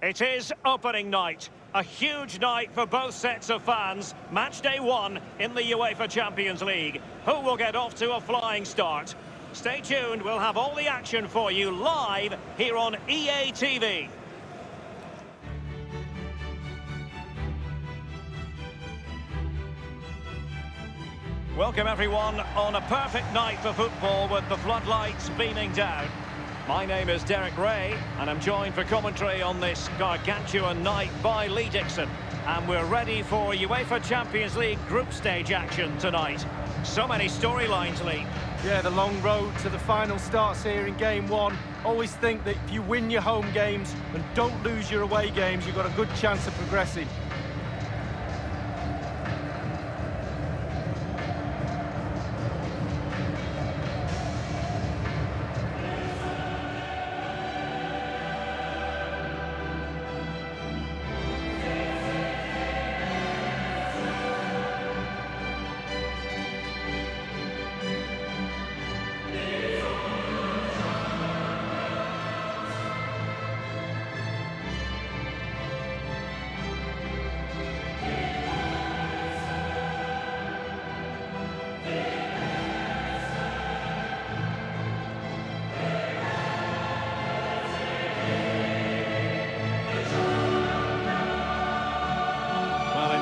It is opening night. A huge night for both sets of fans. Match day 1 in the UEFA Champions League. Who will get off to a flying start? Stay tuned, we'll have all the action for you live here on EA TV. Welcome everyone on a perfect night for football with the floodlights beaming down. My name is Derek Ray and I'm joined for commentary on this gargantuan night by Lee Dixon. And we're ready for UEFA Champions League group stage action tonight. So many storylines, Lee. Yeah, the long road to the final starts here in game 1. Always think that if you win your home games and don't lose your away games, you've got a good chance of progressing.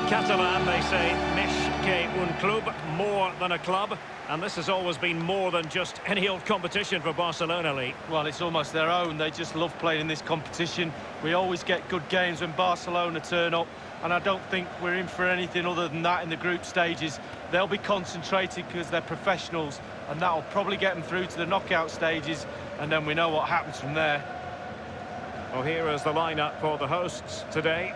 Catalan, they say, més que un club, more than a club. And this has always been more than just any old competition for Barcelona, Lee. Well, it's almost their own. They just love playing in this competition. We always get good games when Barcelona turn up, and I don't think we're in for anything other than that in the group stages. They'll be concentrated because they're professionals, and that'll probably get them through to the knockout stages, and then we know what happens from there. Well, here is the lineup for the hosts today.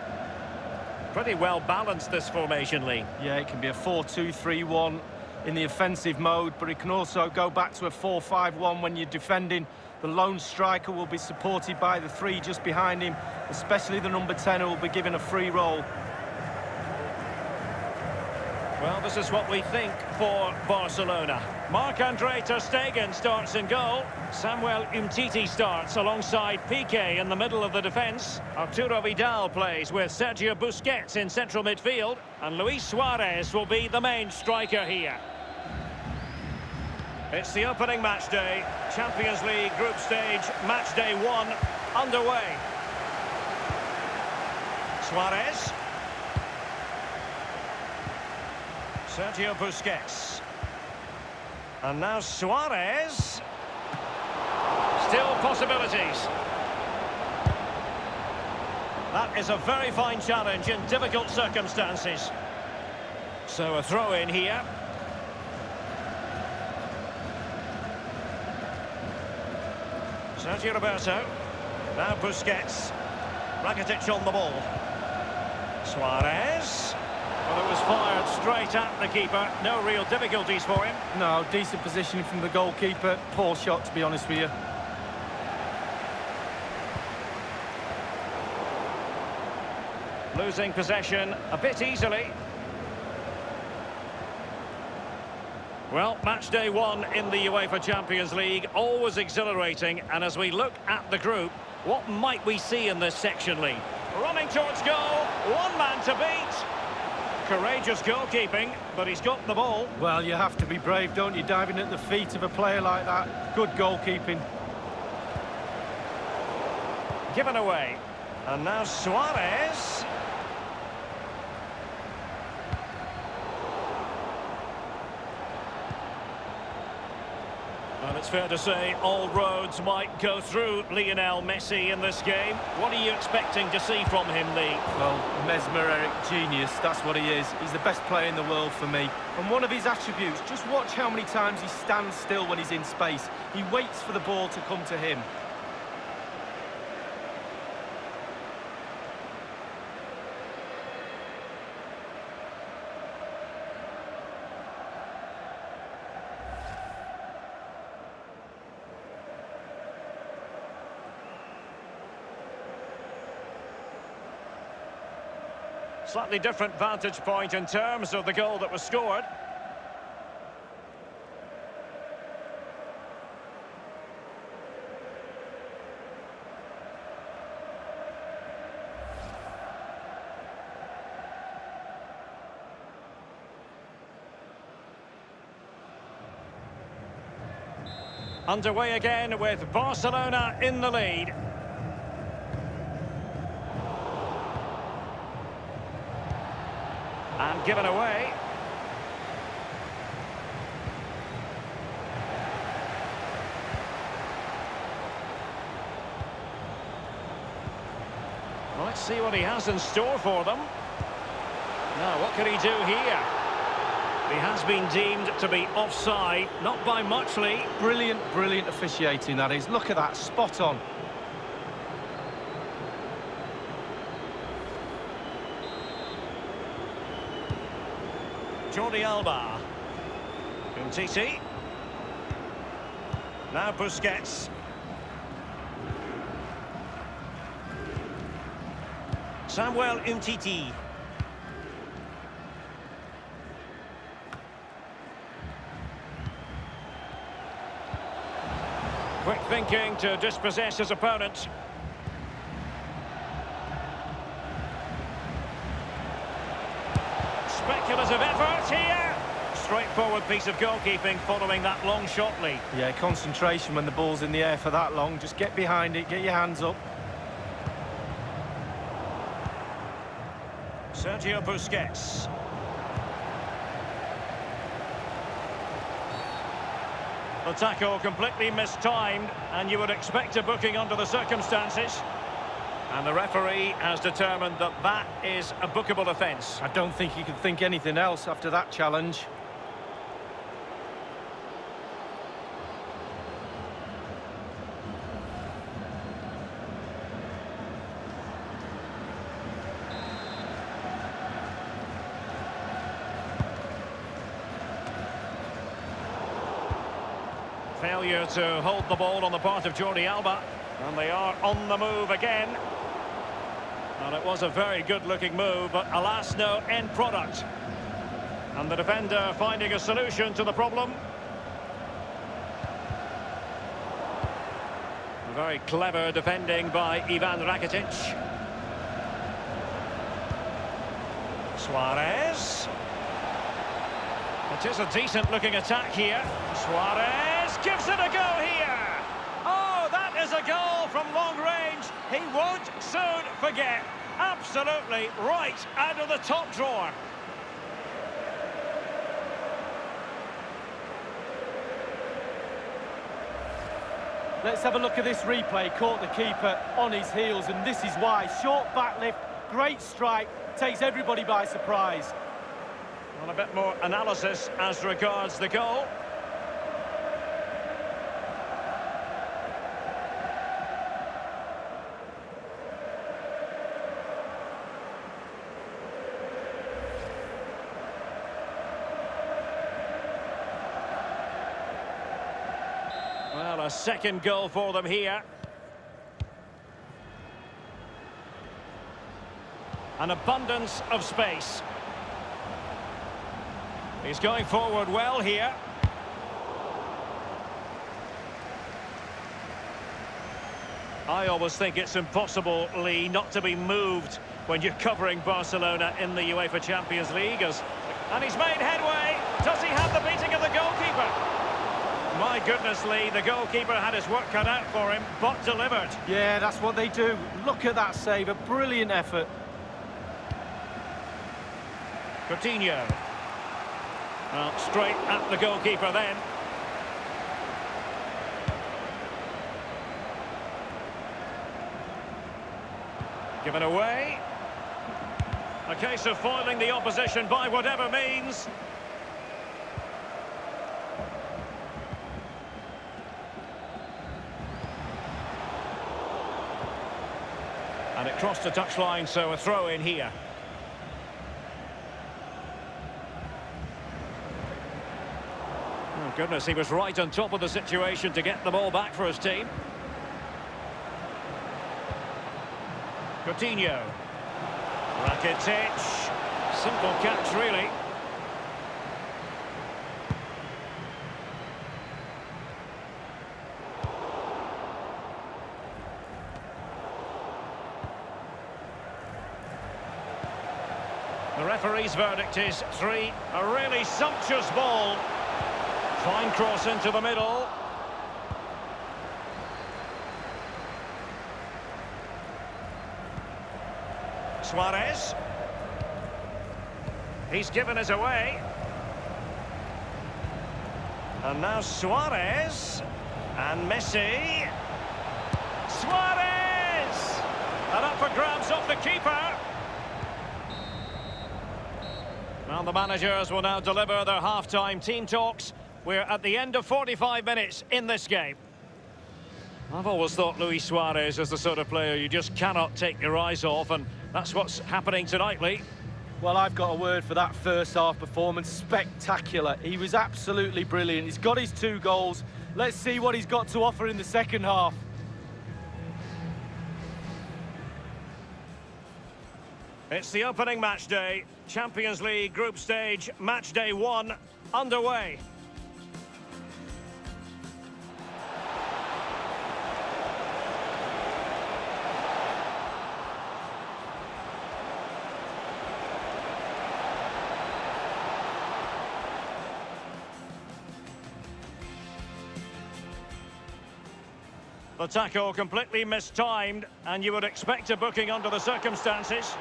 Pretty well balanced, this formation, Lee. Yeah, it can be a 4-2-3-1 in the offensive mode, but it can also go back to a 4-5-1 when you're defending. The lone striker will be supported by the 3 just behind him, especially the number 10 who will be given a free roll. Well, this is what we think for Barcelona. Marc-Andre ter Stegen starts in goal. Samuel Umtiti starts alongside Piqué in the middle of the defence. Arturo Vidal plays with Sergio Busquets in central midfield. And Luis Suarez will be the main striker here. It's the opening match day. Champions League group stage, match day 1 underway. Suarez. Sergio Busquets. And now Suarez. Still possibilities. That is a very fine challenge in difficult circumstances. So a throw in here. Sergio Roberto. Now Busquets. Rakitic on the ball. Suarez. Well, it was fired straight at the keeper. No real difficulties for him. No, decent positioning from the goalkeeper. Poor shot, to be honest with you. Losing possession a bit easily. Well, match day 1 in the UEFA Champions League, always exhilarating. And as we look at the group, what might we see in this section, Lee? Running towards goal, one man to beat. Courageous goalkeeping, but he's got the ball. Well, you have to be brave, don't you, diving at the feet of a player like that. Good goalkeeping. Given away. And now Suarez. Well, it's fair to say all roads might go through Lionel Messi in this game. What are you expecting to see from him, Lee? Well, mesmeric genius, that's what he is. He's the best player in the world for me. And one of his attributes, just watch how many times he stands still when he's in space. He waits for the ball to come to him. Slightly different vantage point in terms of the goal that was scored. Underway again with Barcelona in the lead. And given away. Let's see what he has in store for them. Now, what can he do here? He has been deemed to be offside, not by much, Lee. Brilliant, brilliant officiating, that is. Look at that, spot on. Jordi Alba. Umtiti. Now Busquets. Samuel Umtiti. Quick thinking to dispossess his opponent. Speculative effort here. Straightforward piece of goalkeeping following that long shot lead. Yeah, concentration when the ball's in the air for that long. Just get behind it, get your hands up. Sergio Busquets. The tackle completely mistimed, and you would expect a booking under the circumstances. And the referee has determined that that is a bookable offence. I don't think he could think anything else after that challenge. Failure to hold the ball on the part of Jordi Alba. And they are on the move again. And it was a very good-looking move, but alas, no end product. And the defender finding a solution to the problem. Very clever defending by Ivan Rakitic. Suarez. It is a decent-looking attack here. Suarez gives it a go here. Oh, that is a goal from long range. He won't soon forget. Absolutely right out of the top drawer. Let's have a look at this replay. Caught the keeper on his heels, and this is why. Short back lift, great strike, takes everybody by surprise. Well, a bit more analysis as regards the goal. Well, a second goal for them here. An abundance of space. He's going forward well here. I always think it's impossible, Lee, not to be moved when you're covering Barcelona in the UEFA Champions League. And he's made headway. Does he have the beating of the goalkeeper? My goodness, Lee, the goalkeeper had his work cut out for him, but delivered. Yeah, that's what they do. Look at that save, a brilliant effort. Coutinho. Well, straight at the goalkeeper then. Given away. A case of foiling the opposition by whatever means. And it crossed the touchline, so a throw in here. Oh, goodness, he was right on top of the situation to get the ball back for his team. Coutinho. Rakitic. Simple catch, really. The referee's verdict is 3. A really sumptuous ball. Fine cross into the middle. Suarez. He's given us away. And now Suarez. And Messi. Suarez! And up for grabs off the keeper. Well, the managers will now deliver their half-time team talks. We're at the end of 45 minutes in this game. I've always thought Luis Suarez is the sort of player you just cannot take your eyes off, and that's what's happening tonight, Lee. Well, I've got a word for that first half performance. Spectacular. He was absolutely brilliant. He's got his 2 goals. Let's see what he's got to offer in the second half. It's the opening match day. Champions League group stage, match day 1, underway. The tackle completely mistimed, and you would expect a booking under the circumstances.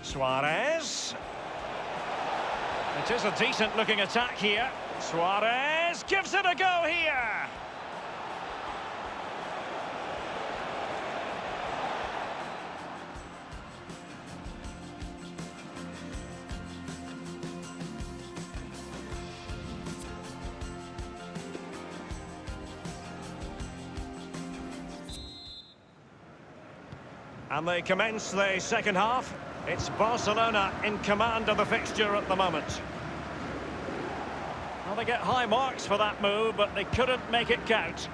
Suarez. It is a decent-looking attack here. Suarez gives it a go here. And they commence the second half. It's Barcelona in command of the fixture at the moment. Well, they get high marks for that move, but they couldn't make it count.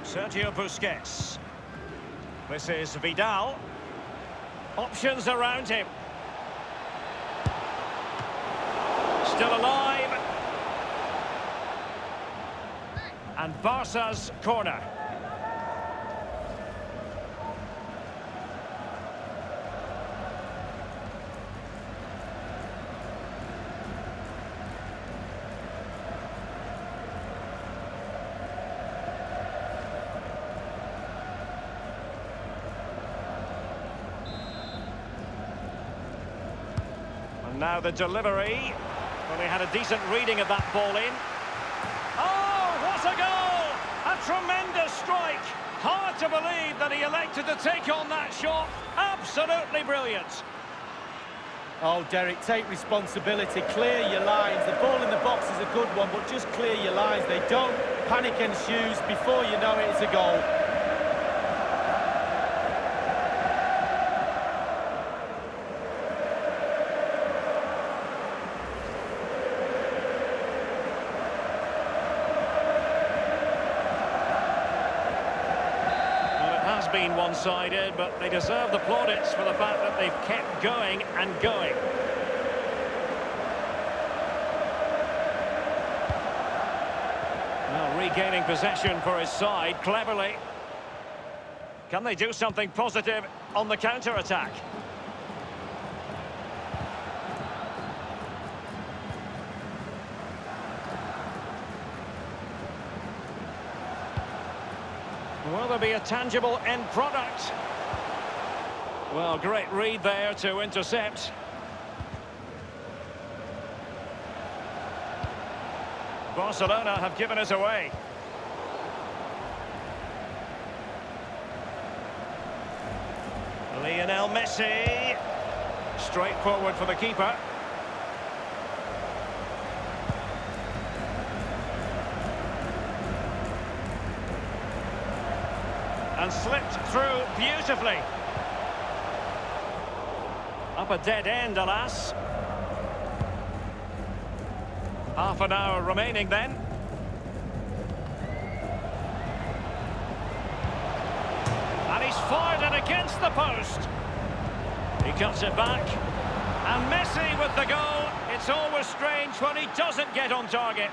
Sergio Busquets. This is Vidal. Options around him. Still alive. And Barca's corner. Now the delivery. Well, he had a decent reading of that ball in. Oh, what a goal! A tremendous strike. Hard to believe that he elected to take on that shot. Absolutely brilliant. Oh, Derek, take responsibility. Clear your lines. The ball in the box is a good one, but just clear your lines. They don't panic ensues. Before you know it, it's a goal. Been one-sided, but they deserve the plaudits for the fact that they've kept going and going. Well, regaining possession for his side cleverly. Can they do something positive on the counter-attack? Will there be a tangible end product? Well, great read there to intercept. Barcelona have given us away. Lionel Messi. Straight forward for the keeper. And slipped through beautifully. Up a dead end, alas. Half an hour remaining then. And he's fired it against the post. He cuts it back. And Messi with the goal. It's always strange when he doesn't get on target.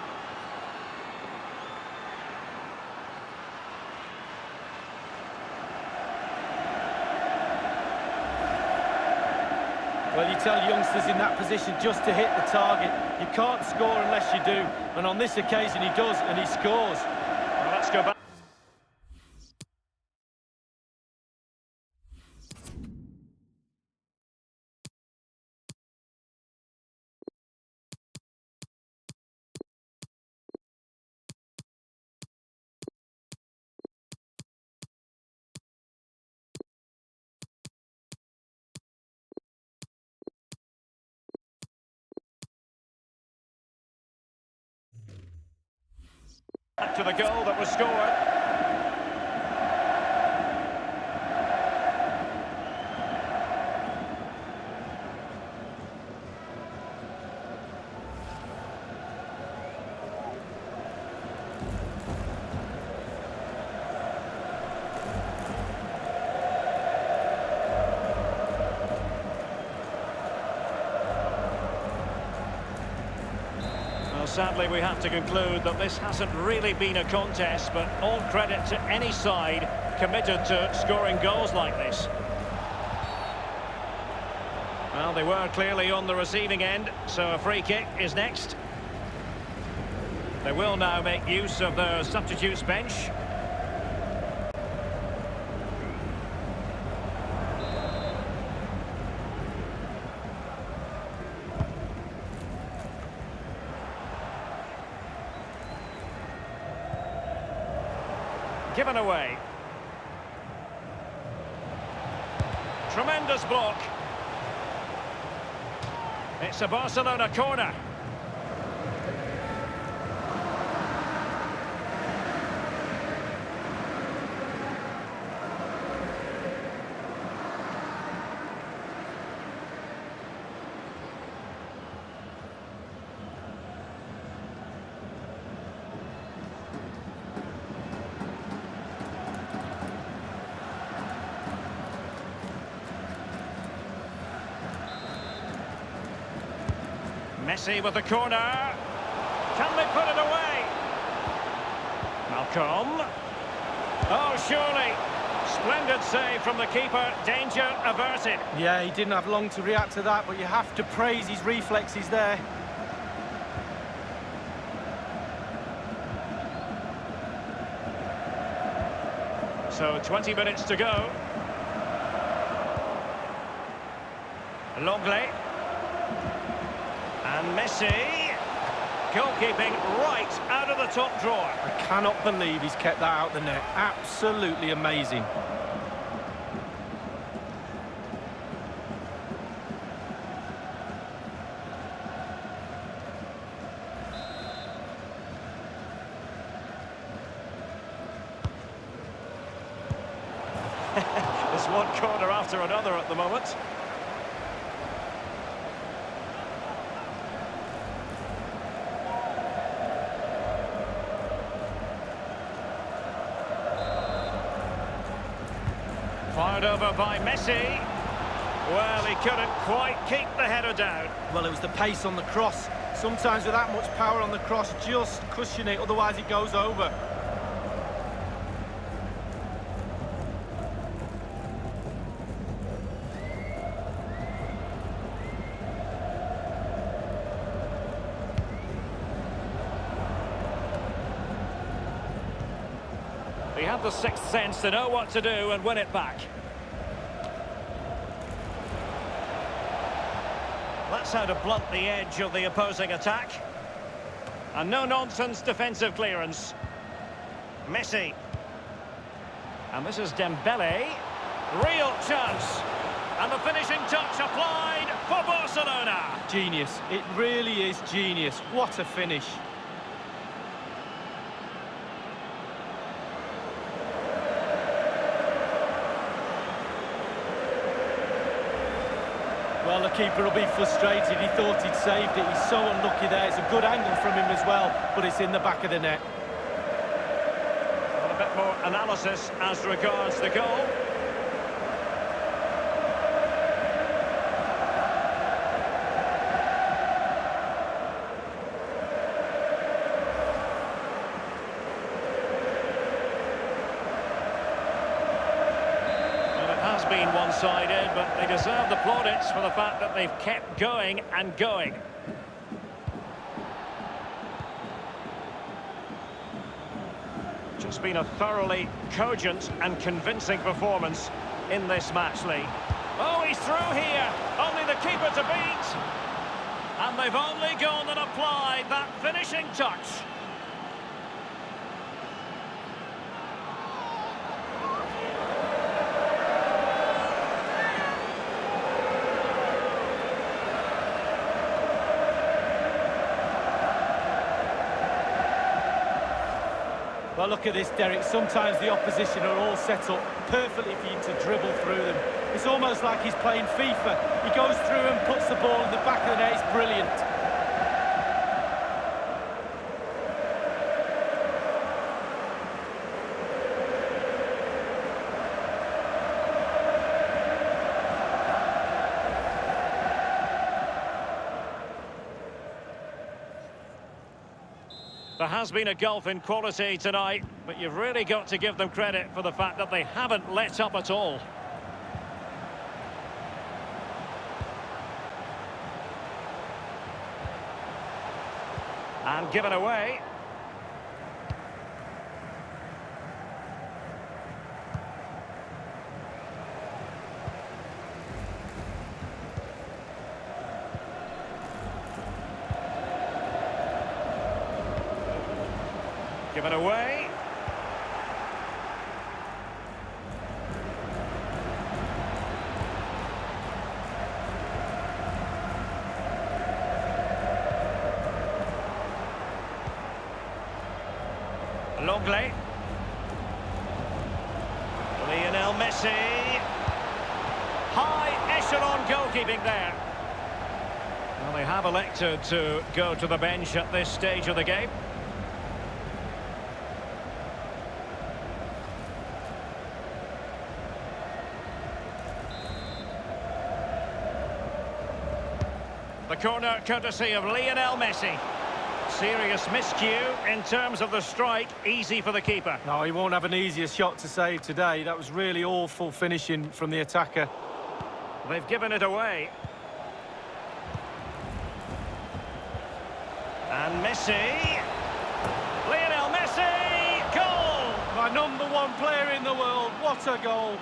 Well, you tell youngsters in that position just to hit the target. You can't score unless you do. And on this occasion, he does, and he scores. Well, let's go back. Back to the goal that was scored. Sadly, we have to conclude that this hasn't really been a contest, but all credit to any side committed to scoring goals like this. Well, they were clearly on the receiving end, so a free kick is next. They will now make use of their substitutes bench. Given away. Tremendous block. It's a Barcelona corner. Messi with the corner. Can they put it away? Malcolm. Oh, surely. Splendid save from the keeper. Danger averted. Yeah, he didn't have long to react to that, but you have to praise his reflexes there. So 20 minutes to go. Longley. And Messi, goalkeeping right out of the top drawer. I cannot believe he's kept that out the net. Absolutely amazing. There's one corner after another at the moment. Fired over by Messi. Well, he couldn't quite keep the header down. Well, it was the pace on the cross. Sometimes with that much power on the cross, just cushion it, otherwise it goes over. He had the sixth sense to know what to do and win it back. That's how to blunt the edge of the opposing attack. And no-nonsense defensive clearance. Messi. And this is Dembele. Real chance. And the finishing touch applied for Barcelona. Genius. It really is genius. What a finish. Well, the keeper will be frustrated. He thought he'd saved it. He's so unlucky there. It's a good angle from him as well, but it's in the back of the net. Well, a bit more analysis as regards the goal. Well, it has been 1-0 one-sided, but they deserve the plaudits for the fact that they've kept going and going. It's been a thoroughly cogent and convincing performance in this match, Lee. Oh, he's through here. Only the keeper to beat. And they've only gone and applied that finishing touch. Well, look at this, Derek. Sometimes the opposition are all set up perfectly for you to dribble through them. It's almost like he's playing FIFA. He goes through and puts the ball in the back of the net. It's brilliant. There has been a gulf in quality tonight, but you've really got to give them credit for the fact that they haven't let up at all. And given away. Given away. Longley. Lionel Messi. High echelon goalkeeping there. Well, they have elected to go to the bench at this stage of the game. The corner courtesy of Lionel Messi. Serious miscue in terms of the strike, easy for the keeper. No, he won't have an easier shot to save today. That was really awful finishing from the attacker. They've given it away. And Messi. Lionel Messi! Goal! My #1 player in the world. What a goal!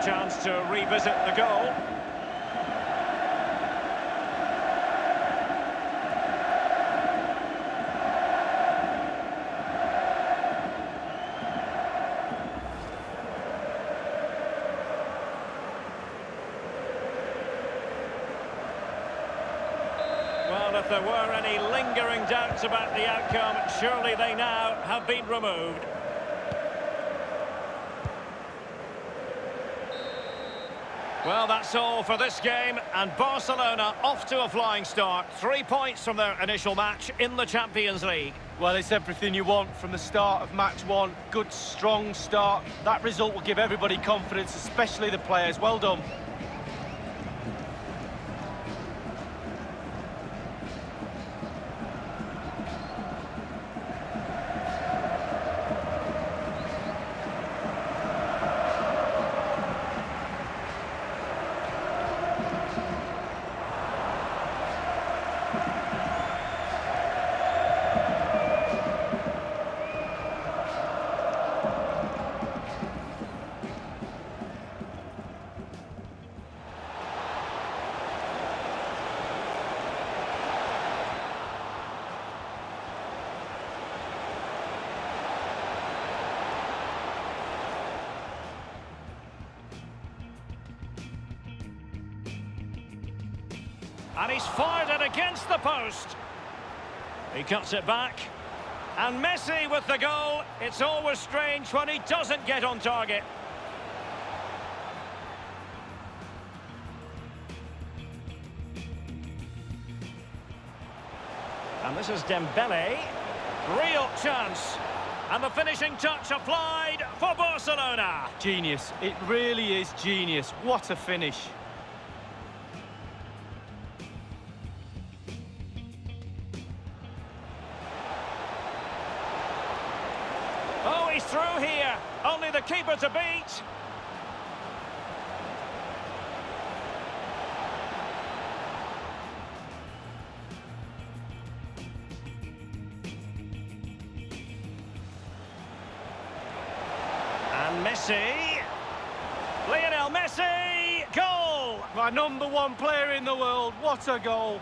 Chance to revisit the goal. Well, if there were any lingering doubts about the outcome, surely they now have been removed. Well, that's all for this game, and Barcelona off to a flying start. 3 points from their initial match in the Champions League. Well, it's everything you want from the start of match one. Good, strong start. That result will give everybody confidence, especially the players. Well done. And he's fired it against the post. He cuts it back. And Messi with the goal. It's always strange when he doesn't get on target. And this is Dembele. Real chance. And the finishing touch applied for Barcelona. Genius. It really is genius. What a finish. He's through here. Only the keeper to beat. And Messi. Lionel Messi. Goal! My #1 player in the world. What a goal.